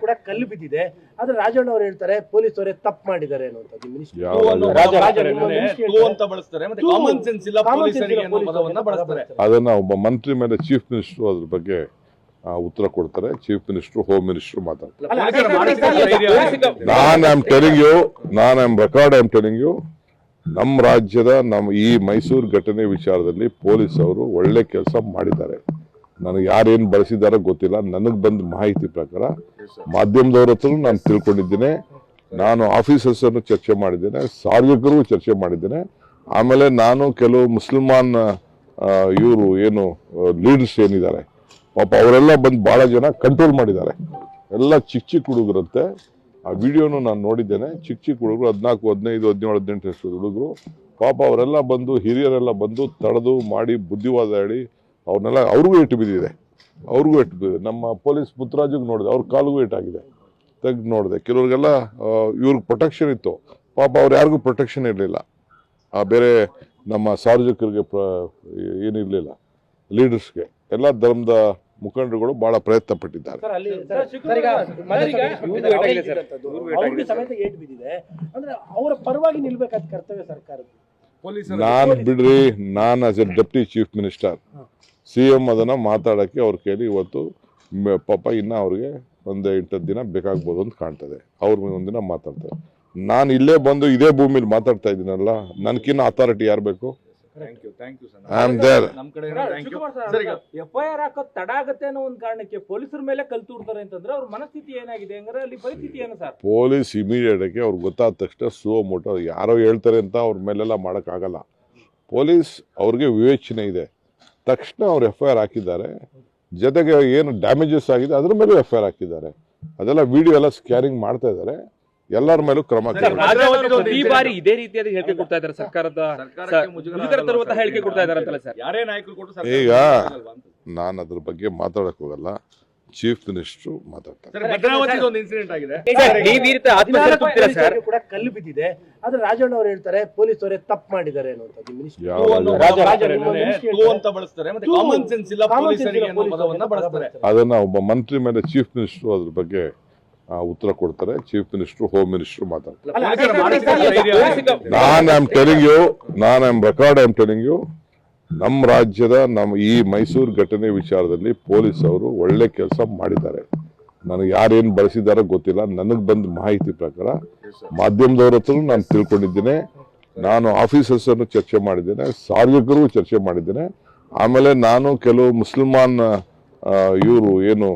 ಕೂಡ ಕಲ್ಲು ಬಿದ್ದಿದೆ. ಆದ್ರೆ ರಾಜಣ್ಣ ಅವರು ಹೇಳ್ತಾರೆ ಪೊಲೀಸ್ ಅವರೇ ತಪ್ಪು ಮಾಡಿದ್ದಾರೆ ಅದನ್ನ ಒಬ್ಬ ಮಂತ್ರಿ ಮೇಲೆ ಚೀಫ್ ಮಿನಿಸ್ಟರ್ ಅದ್ರ ಬಗ್ಗೆ ಉತ್ತರ ಕೊಡ್ತಾರೆ. ಚೀಫ್ ಮಿನಿಸ್ಟರ್, ಹೋಮ್ ಮಿನಿಸ್ಟರ್ ಮಾತಾಡ್ತಾರೆ. ನಾನು ಐ ಆಮ್ ಟೆಲಿಂಗ್ ಯು ನಮ್ಮ ರಾಜ್ಯದ ಈ ಮೈಸೂರು ಘಟನೆ ವಿಚಾರದಲ್ಲಿ ಪೊಲೀಸ್ ಅವರು ಒಳ್ಳೆ ಕೆಲಸ ಮಾಡಿದ್ದಾರೆ. ನನಗೆ ಯಾರೇನು ಬಳಸಿದಾರೋ ಗೊತ್ತಿಲ್ಲ. ನನಗೆ ಬಂದ ಮಾಹಿತಿ ಪ್ರಕಾರ ಮಾಧ್ಯಮದವ್ರ ಹತ್ರ ನಾನು ತಿಳ್ಕೊಂಡಿದ್ದೇನೆ. ನಾನು ಆಫೀಸರ್ಸ್ ಅನ್ನು ಚರ್ಚೆ ಮಾಡಿದ್ದೇನೆ, ಸಾರ್ವಜನಿಕರಿಗೂ ಚರ್ಚೆ ಮಾಡಿದ್ದೇನೆ. ಆಮೇಲೆ ನಾನು ಕೆಲವು ಮುಸಲ್ಮಾನ್ ಇವರು ಏನು ಲೀಡರ್ಸ್ ಏನಿದ್ದಾರೆ ಪಾಪ ಅವರೆಲ್ಲ ಬಂದು ಬಹಳ ಜನ ಕಂಟ್ರೋಲ್ ಮಾಡಿದ್ದಾರೆ. ಎಲ್ಲ ಚಿಕ್ಕ ಚಿಕ್ಕ ಹುಡುಗರಂತೆ. ಆ ವಿಡಿಯೋನು ನಾನು ನೋಡಿದ್ದೇನೆ. ಚಿಕ್ಕ ಚಿಕ್ಕ ಹುಡುಗರು 14, 15, 17, 18 ವರ್ಷದ ಹುಡುಗರು ಪಾಪ ಅವರೆಲ್ಲ ಬಂದು ಹಿರಿಯರೆಲ್ಲ ಬಂದು ತಡೆದು ಮಾಡಿ ಬುದ್ಧಿವಾದ ಹೇಳಿ ಅವ್ರನ್ನೆಲ್ಲ ಅವ್ರಿಗೂ ಏಟು ಬಿದ್ದಿದೆ. ನಮ್ಮ ಪೊಲೀಸ್ ಪುತ್ರರಾಜಿಗೆ ನೋಡಿದೆ, ಅವ್ರ ಕಾಲಿಗೂ ಏಟಾಗಿದೆ. ತೆಗ್ದು ನೋಡಿದೆ. ಕೆಲವ್ರಿಗೆಲ್ಲ ಇವ್ರಿಗೆ ಪ್ರೊಟೆಕ್ಷನ್ ಇತ್ತು, ಪಾಪ ಅವ್ರು ಯಾರಿಗೂ ಪ್ರೊಟೆಕ್ಷನ್ ಇರಲಿಲ್ಲ. ಬೇರೆ ನಮ್ಮ ಸಾರ್ವಜನಿಕರಿಗೆ ಏನಿರಲಿಲ್ಲ, ಲೀಡರ್ಸ್ಗೆ. ಎಲ್ಲ ಧರ್ಮದ ಮುಖಂಡರುಗಳು ಬಹಳ ಪ್ರಯತ್ನ ಪಟ್ಟಿದ್ದಾರೆ. ನಾನು as A deputy chief minister CM ಅದನ್ನ ಮಾತಾಡಕ್ಕೆ ಅವ್ರ ಕೇಳಿ ಇವತ್ತು ಪಾಪ ಇನ್ನ ಅವ್ರಿಗೆ 1-8 ದಿನ ಬೇಕಾಗ್ಬೋದು ಅಂತ ಕಾಣ್ತದೆ. ಅವ್ರ ಒಂದಿನ ಮಾತಾಡ್ತಾರೆ. ನಾನು ಇಲ್ಲೇ ಬಂದು ಇದೇ ಭೂಮಿಲಿ ಮಾತಾಡ್ತಾ ಇದ್ದೀನಲ್ಲ, ನನ್ಕಿನ್ನ ಅಥಾರಿಟಿ ಯಾರು ಬೇಕು? FIR ಹಾಕೋದ್ ತಡ ಆಗತ್ತೆ ಅನ್ನೋ ಒಂದು ಕಾರಣಕ್ಕೆ ಪೊಲೀಸರ ಮೇಲೆ ಕಲ್ಲು ತೂರ್ತಾರೆ ಅಂತಂದ್ರೆ ಅವ್ರ ಮನಸ್ಥಿತಿ ಏನಾಗಿದೆ ಹಂಗಾರೆ ಅಲ್ಲಿ ಪರಿಸ್ಥಿತಿ ಏನು ಸರ್? ಪೊಲೀಸ್ ಇಮಿಡಿಯೇಟ್ ಆಗಿ ಅವ್ರಿಗೆ ಗೊತ್ತಾದ ತಕ್ಷಣ ಸುವಮೋಟೋ ಯಾರೋ ಹೇಳ್ತಾರೆ ಅಂತ ಅವ್ರ ಮೇಲೆಲ್ಲ ಮಾಡೋಕ್ಕಾಗಲ್ಲ. ಪೊಲೀಸ್ ಅವ್ರಿಗೆ ವಿವೇಚನೆ ಇದೆ. ತಕ್ಷಣ ಅವ್ರು FIR ಹಾಕಿದ್ದಾರೆ. ಜೊತೆಗೆ ಏನು ಡ್ಯಾಮೇಜಸ್ ಆಗಿದೆ ಅದ್ರ ಮೇಲೂ FIR ಹಾಕಿದ್ದಾರೆ. ಅದೆಲ್ಲ ವಿಡಿಯೋ ಎಲ್ಲ ಸ್ಕ್ಯಾನಿಂಗ್ ಮಾಡ್ತಾ ಇದ್ದಾರೆ. ಎಲ್ಲರ ಮೇಲೂ ಕ್ರಮ. ಈ ಬಾರಿ ಇದೇ ರೀತಿಯಾದ ಹೇಳಿಕೆ ಕೊಡ್ತಾ ಇದ್ದಾರೆ ಸರ್ಕಾರದ ಹೇಳಿಕೆ ಕೊಡ್ತಾ ಇದ್ದಾರೆ ಅಂತಲ್ಲ ಸರ್? ಯಾರೇ ನಾಯಕರು ಈಗ ನಾನು ಅದ್ರ ಬಗ್ಗೆ ಮಾತಾಡಕ್ ಹೋಗಲ್ಲ. ಚೀಫ್ ಮಿನಿಸ್ಟರ್ ಮಾತಾಡ್ತಾರೆ. ಕೂಡ ಕಲ್ಲು ಬಿದ್ದಿದೆ. ಆದ್ರೆ ರಾಜಣ್ಣ ಅವರು ಹೇಳ್ತಾರೆ ಪೊಲೀಸ್ ಅವರೇ ತಪ್ಪು ಮಾಡಿದ್ದಾರೆ ಅದನ್ನ ಒಬ್ಬ ಮಂತ್ರಿ ಮೇಲೆ ಚೀಫ್ ಮಿನಿಸ್ಟರ್ ಅದ್ರ ಬಗ್ಗೆ ಉತ್ತರ ಕೊಡ್ತಾರೆ. ಚೀಫ್ ಮಿನಿಸ್ಟರ್, ಹೋಮ್ ಮಿನಿಸ್ಟರ್ ಮಾತಾಡ್ತಾರೆ. ನಾನು ಐ ಆಮ್ ಟೆಲಿಂಗ್ ಯು ನಮ್ಮ ರಾಜ್ಯದ ಈ ಮೈಸೂರು ಘಟನೆ ವಿಚಾರದಲ್ಲಿ ಪೊಲೀಸ್ ಅವರು ಒಳ್ಳೆ ಕೆಲಸ ಮಾಡಿದ್ದಾರೆ. ನನಗೆ ಯಾರೇನು ಬಳಸಿದಾರೋ ಗೊತ್ತಿಲ್ಲ. ನನಗೆ ಬಂದ ಮಾಹಿತಿ ಪ್ರಕಾರ ಮಾಧ್ಯಮದವ್ರ ಹತ್ರ ನಾನು ತಿಳ್ಕೊಂಡಿದ್ದೇನೆ. ನಾನು ಆಫೀಸರ್ಸ್ ಅನ್ನು ಚರ್ಚೆ ಮಾಡಿದ್ದೇನೆ, ಸಾರ್ವಜನಿಕರಿಗೂ ಚರ್ಚೆ ಮಾಡಿದ್ದೇನೆ. ಆಮೇಲೆ ನಾನು ಕೆಲವು ಮುಸಲ್ಮಾನ್ ಇವರು ಏನು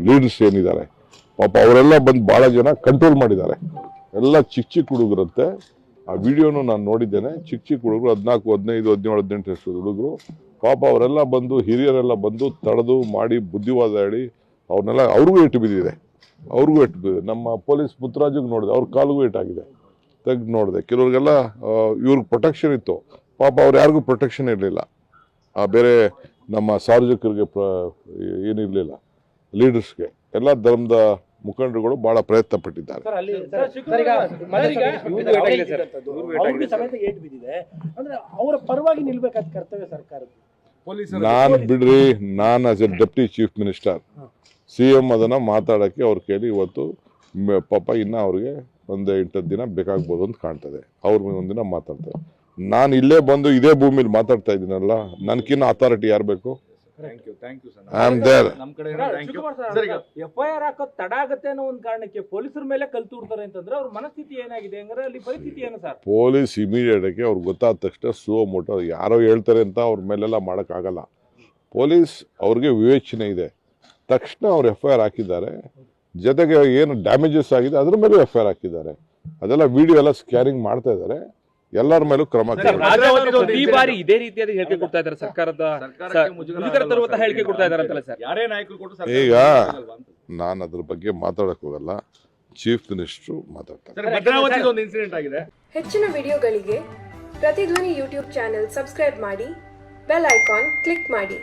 ಲೀಡರ್ಸ್ ಏನಿದ್ದಾರೆ ಪಾಪ ಅವರೆಲ್ಲ ಬಂದು ಬಹಳ ಜನ ಕಂಟ್ರೋಲ್ ಮಾಡಿದ್ದಾರೆ. ಎಲ್ಲ ಚಿಕ್ಕ ಚಿಕ್ಕ ಹುಡುಗರಂತೆ. ಆ ವಿಡಿಯೋನು ನಾನು ನೋಡಿದ್ದೇನೆ. ಚಿಕ್ಕ ಚಿಕ್ಕ ಹುಡುಗರು 14, 15, 17, 18 ವರ್ಷದ ಹುಡುಗರು ಪಾಪ ಅವರೆಲ್ಲ ಬಂದು ಹಿರಿಯರೆಲ್ಲ ಬಂದು ತಡೆದು ಮಾಡಿ ಬುದ್ಧಿವಾದ ಹೇಳಿ ಅವ್ರನ್ನೆಲ್ಲ ಅವ್ರಿಗೂ ಏಟು ಬಿದ್ದಿದೆ. ನಮ್ಮ ಪೊಲೀಸ್ ಪುತ್ರರಾಜಿಗೆ ನೋಡಿದೆ, ಅವ್ರ ಕಾಲಿಗೂ ಏಟಾಗಿದೆ. ತೆಗ್ದು ನೋಡಿದೆ. ಕೆಲವ್ರಿಗೆಲ್ಲ ಇವ್ರಿಗೆ ಪ್ರೊಟೆಕ್ಷನ್ ಇತ್ತು, ಪಾಪ ಅವ್ರು ಯಾರಿಗೂ ಪ್ರೊಟೆಕ್ಷನ್ ಇರಲಿಲ್ಲ. ಬೇರೆ ನಮ್ಮ ಸಾರ್ವಜನಿಕರಿಗೆ ಏನಿರಲಿಲ್ಲ, ಲೀಡರ್ಸ್ಗೆ. ಎಲ್ಲ ಧರ್ಮದ ಮುಖಂಡರುಗಳು ಬಹಳ ಪ್ರಯತ್ನ ಪಟ್ಟಿದ್ದಾರೆ. ನಾನು as A deputy chief minister CM ಅದನ್ನ ಮಾತಾಡಕ್ಕೆ ಅವ್ರ ಕೇಳಿ ಇವತ್ತು ಪಾಪ ಇನ್ನ ಅವ್ರಿಗೆ 1-8 ದಿನ ಬೇಕಾಗ್ಬೋದು ಅಂತ ಕಾಣ್ತದೆ. ಅವ್ರ ಒಂದಿನ ಮಾತಾಡ್ತಾರೆ. ನಾನು ಇಲ್ಲೇ ಬಂದು ಇದೇ ಭೂಮಿಲಿ ಮಾತಾಡ್ತಾ ಇದ್ದೀನಲ್ಲ, ನನ್ಕಿನ್ನ ಅಥಾರಿಟಿ ಯಾರು ಬೇಕು? FIR ಹಾಕೋದ್ ತಡ ಆಗತ್ತೆ ಅನ್ನೋ ಒಂದು ಕಾರಣಕ್ಕೆ ಪೊಲೀಸರ ಮೇಲೆ ಕಲ್ಲು ತೂರ್ತಾರೆ ಅಂತಂದ್ರೆ ಅವ್ರ ಮನಸ್ಥಿತಿ ಏನಾಗಿದೆ ಹಂಗಾರೆ ಅಲ್ಲಿ ಪರಿಸ್ಥಿತಿ ಏನು ಸರ್? ಪೊಲೀಸ್ ಇಮಿಡಿಯೇಟ್ ಆಗಿ ಅವ್ರಿಗೆ ಗೊತ್ತಾದ ತಕ್ಷಣ ಸುವಮೋಟೋ ಯಾರೋ ಹೇಳ್ತಾರೆ ಅಂತ ಅವ್ರ ಮೇಲೆಲ್ಲ ಮಾಡೋಕ್ಕಾಗಲ್ಲ. ಪೊಲೀಸ್ ಅವ್ರಿಗೆ ವಿವೇಚನೆ ಇದೆ. ತಕ್ಷಣ ಅವ್ರು FIR ಹಾಕಿದ್ದಾರೆ. ಜೊತೆಗೆ ಏನು ಡ್ಯಾಮೇಜಸ್ ಆಗಿದೆ ಅದ್ರ ಮೇಲೂ FIR ಹಾಕಿದ್ದಾರೆ. ಅದೆಲ್ಲ ವಿಡಿಯೋ ಎಲ್ಲ ಸ್ಕ್ಯಾನಿಂಗ್ ಮಾಡ್ತಾ ಇದ್ದಾರೆ. ಎಲ್ಲರ ಮೇಲೂ ಕ್ರಮ. ಈ ಬಾರಿ ಇದೇ ರೀತಿಯಾದ ಹೇಳಿಕೆ ಕೊಡ್ತಾ ಇದ್ದಾರೆ ಸರ್ಕಾರದ ಹೇಳಿಕೆ ಕೊಡ್ತಾ ಇದ್ದಾರೆ ಅಂತಲ್ಲ ಸರ್? ಯಾರೇ ನಾಯಕರು ಈಗ ನಾನು ಅದ್ರ ಬಗ್ಗೆ ಮಾತಾಡಕ್ ಹೋಗಲ್ಲ. ಚೀಫ್ ಮಿನಿಸ್ಟರ್ ಮಾತಾಡ್ತಾರೆ. ಹೆಚ್ಚಿನ ವಿಡಿಯೋಗಳಿಗೆ ಪ್ರತಿಧ್ವನಿ ಯೂಟ್ಯೂಬ್ ಚಾನೆಲ್ ಸಬ್ಸ್ಕ್ರೈಬ್ ಮಾಡಿ, ಬೆಲ್ ಐಕಾನ್ ಕ್ಲಿಕ್ ಮಾಡಿ.